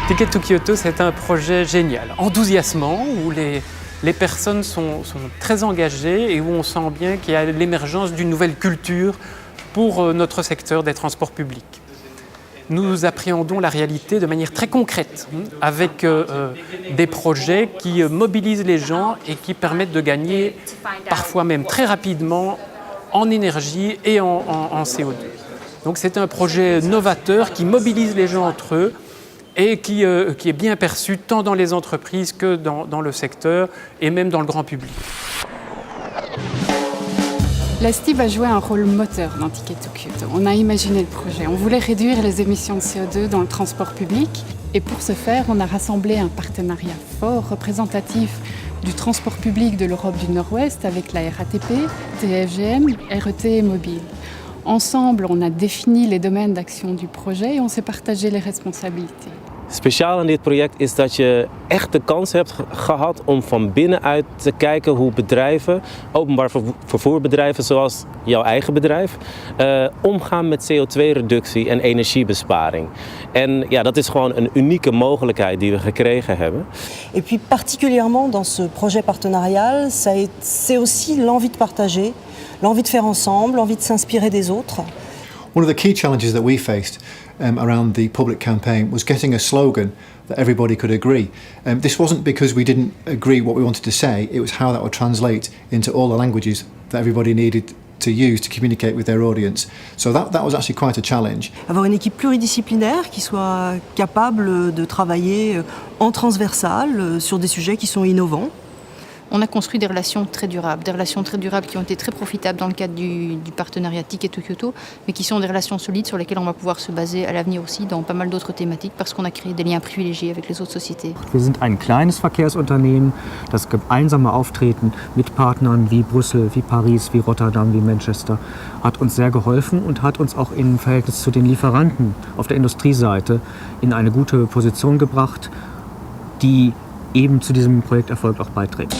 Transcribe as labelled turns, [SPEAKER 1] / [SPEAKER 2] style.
[SPEAKER 1] Ticket to Kyoto, c'est un projet génial, enthousiasmant, où les personnes sont très engagées et où on sent bien qu'il y a l'émergence d'une nouvelle culture pour notre secteur des transports publics. Nous appréhendons la réalité de manière très concrète, avec des projets qui mobilisent les gens et qui permettent de gagner, parfois même très rapidement, en énergie et en CO2. Donc c'est un projet novateur qui mobilise les gens entre eux et qui est bien perçu tant dans les entreprises que dans le secteur et même dans le grand public.
[SPEAKER 2] L'ASTI va jouer un rôle moteur dans Ticket to Kyoto. On a imaginé le projet. On voulait réduire les émissions de CO2 dans le transport public. Et pour ce faire, on a rassemblé un partenariat fort, représentatif du transport public de l'Europe du Nord-Ouest avec la RATP, TFGM, RET et Mobile. Ensemble, on a défini les domaines d'action du projet et on s'est partagé les responsabilités.
[SPEAKER 3] Speciaal aan dit project is dat je echt de kans hebt gehad om van binnenuit te kijken hoe bedrijven, openbaar vervoerbedrijven zoals jouw eigen bedrijf, omgaan met CO2-reductie en energiebesparing. En ja, dat is gewoon een unieke mogelijkheid die we gekregen hebben.
[SPEAKER 4] Et puis particulièrement dans ce projet partenarial, c'est aussi l'envie de partager, l'envie de faire ensemble, l'envie de s'inspirer des autres.
[SPEAKER 5] One of the key challenges that we faced around the public campaign was getting a slogan that everybody could agree. This wasn't because we didn't agree what we wanted to say, it was how that would translate into all the languages that everybody needed to use to communicate with their audience. So that was actually quite a challenge.
[SPEAKER 4] Avoir une équipe pluridisciplinaire qui soit capable de travailler en transversal sur des sujets qui sont innovants.
[SPEAKER 6] On a construit des relations très durables qui ont été très profitables dans le cadre du partenariat Ticket to Kyoto, mais qui sont des relations solides sur lesquelles on va pouvoir se baser à l'avenir aussi dans pas mal d'autres thématiques parce qu'on a créé des liens privilégiés avec les autres sociétés.
[SPEAKER 7] Wir sind ein kleines Verkehrsunternehmen, das gemeinsame Auftreten mit Partnern wie Brüssel, wie Paris, wie Rotterdam, wie Manchester hat uns sehr geholfen und hat uns auch im Verhältnis zu den Lieferanten auf der Industrieseite in eine gute Position gebracht, die eben zu diesem Projekterfolg auch beiträgt.